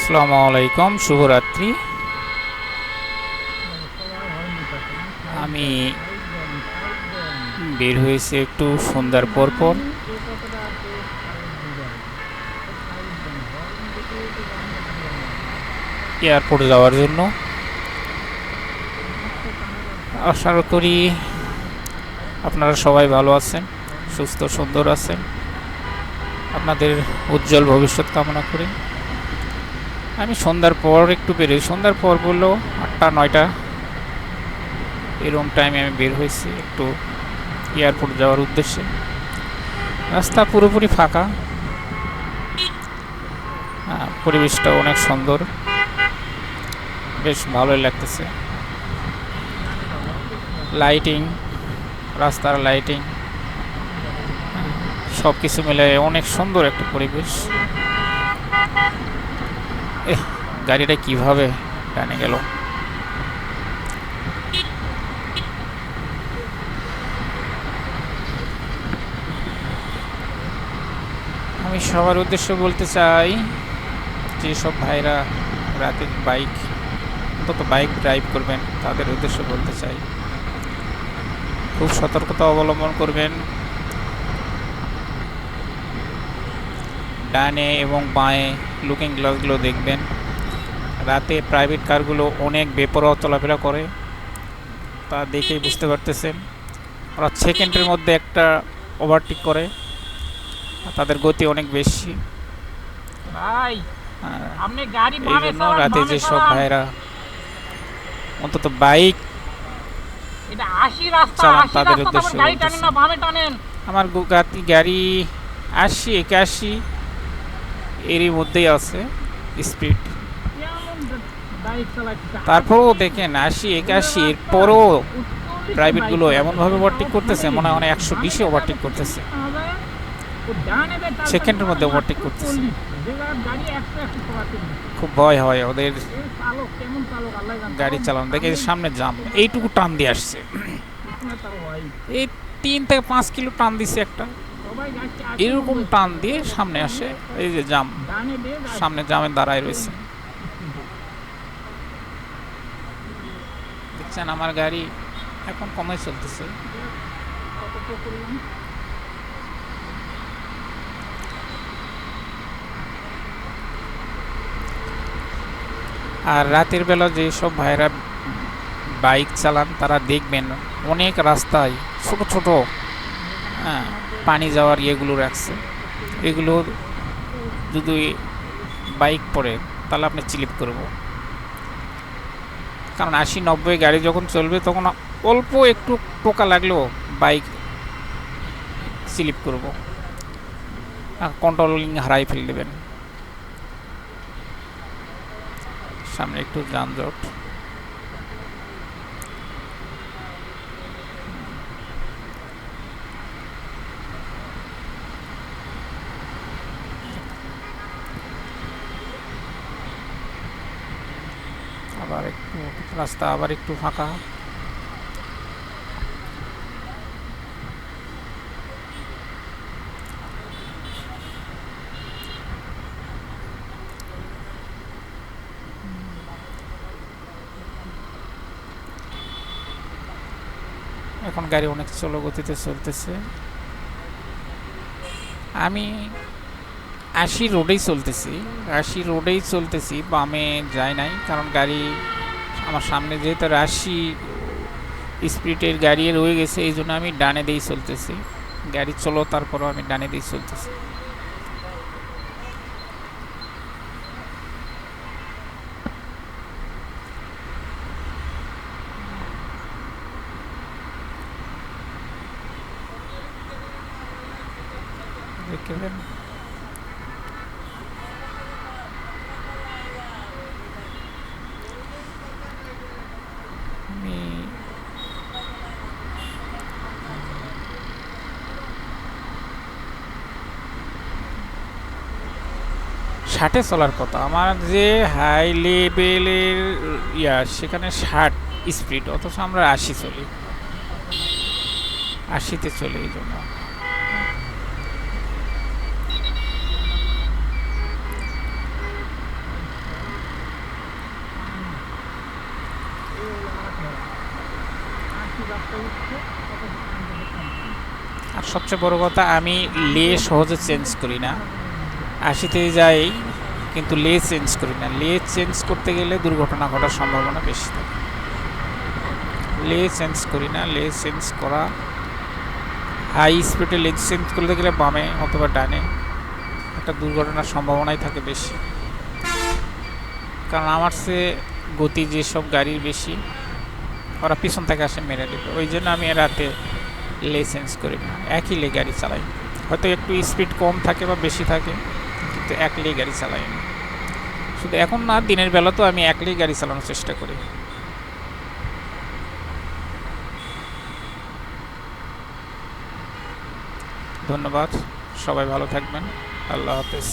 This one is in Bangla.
আসসালামু আলাইকুম, শুভরাত্রি। আমি বের হয়েছি একটু সন্ধ্যার পর পর এয়ারপোর্ট যাওয়ার জন্য। আশা করি আপনারা সবাই ভালো আছেন, সুস্থ সুন্দর আছেন। আপনাদের উজ্জ্বল ভবিষ্যৎ কামনা করি। আমি সন্ধ্যার পর একটু বেরোই, সন্ধ্যার পর বললো 8টা 9টা এরকম টাইমে আমি বের হয়েছি একটু এয়ারপোর্ট যাওয়ার উদ্দেশ্যে। রাস্তা পুরোপুরি ফাঁকা, পরিবেশটা অনেক সুন্দর, বেশ ভালোই লাগতেছে। লাইটিং, রাস্তার লাইটিং, সব কিছু মিলে অনেক সুন্দর একটা পরিবেশ। গাড়িটা কিভাবে ডানে গেল! আমি সবার উদ্দেশ্যে বলতে চাই, যেসব ভাইরা রাতে অন্তত বাইক ড্রাইভ করবেন তাদের উদ্দেশ্যে বলতে চাই, খুব সতর্কতা অবলম্বন করবেন। ডানে এবং বাঁয়ে লুকিং গ্লাসগুলো দেখবেন। রাতে প্রাইভেট কারগুলো অনেক বেপরোয়া চলাফেরা করে, তা দেখেই বুঝতে পারতেছেন। ওরা সেকেন্ডের মধ্যে একটা ওভারটেক করে, তাদের গতি অনেক বেশি। ভাই আপনি গাড়ি এই জন্য রাতে যেসব ভাইরা অন্তত বাইক এটা 80 রাস্তা, চালান 80 তাদের রাস্তা উদ্দেশ্যে গাড়ি টানেন না, বামে টানেন। আমার গাড়ি 80 81 এরই মধ্যেই আছে স্পিড। তারপরেও দেখেন 80 81 এর পরেও প্রাইভেটগুলো এমনভাবে ওভারটেক করতেছে, মনে হয় 120-এ ওভারটেক করতেছে, সেকেন্ডের মধ্যে ওভারটেক করতেছে। খুব ভয় হয় ওদের গাড়ি চালানো দেখে। সামনে জাম, এইটুকু টান দিয়ে আসছে, এই 3 থেকে 5 কিলো টান দিছে একটা, এরকম টান দিয়ে সামনে আসে। এই যে জাম, সামনে জামে দাঁড়ায় রয়েছে, দেখছেন। আমার গাড়ি এখন কমে চলতেছে। আর রাতের বেলা যেসব ভাইরা বাইক চালান তারা দেখবেন অনেক রাস্তায় ছোট ছোট পানি যাওয়ার ইয়েগুলো রাখছে। এগুলো যদি বাইক পড়ে তাহলে আপনি স্লিপ করব, কারণ 80 90 গাড়ি যখন চলবে তখন অল্প একটু টোকা লাগলেও বাইক স্লিপ করব, কন্ট্রোলিং হারাই ফেলে দেবেন। সামনে একটু যানজট। আবার একটু রাস্তা আবার একটু ফাঁকা। এখন গাড়ি অনেক স্লো গতিতে চলতেছে। আমি 80 রোডেই চলতেছি, বামে যাই নাই, কারণ গাড়ি আমার সামনে যেহেতু 80 স্পিডের গাড়ি রয়ে গেছে, এই জন্য আমি ডানে দিয়েই চলতেছি। গাড়ি চলো, তারপরও আমি ডানে দিয়েই চলতেছি। দেখবেন আমি 60-এ চলার কথা। আমার যে হাই লেভেলের সেখানে 60 স্পিড, অথচ আমরা 80 চলি, 80-তে চলি। এই জন্য আর সবচেয়ে বড় কথা, আমি লে সহজে চেঞ্জ করি না। 80-তে যাই কিন্তু লে চেঞ্জ করি না। লে চেঞ্জ করতে গেলে দুর্ঘটনা ঘটার সম্ভাবনা বেশি থাকে। লে চেঞ্জ করি না। লে চেঞ্জ করা, হাই স্পিডে লে চেঞ্জ করতে গেলে বামে অথবা ডানে একটা দুর্ঘটনার সম্ভাবনাই থাকে বেশি। কারণ আমার চেয়ে গতি যেসব গাড়ির বেশি, ওরা পিছন থেকে আসে মেরে দেবে। ওই জন্য আমি রাতে লে চেঞ্জ করি না, একই লে গাড়ি চালাই। হয়তো একটু স্পিড কম থাকে বা বেশি থাকে, কিন্তু এক লে গাড়ি চালাই না। শুধু এখন না, দিনের বেলা তো আমি এক লে গাড়ি চালানোর চেষ্টা করি। ধন্যবাদ, সবাই ভালো থাকবেন। আল্লাহ হাফেজ।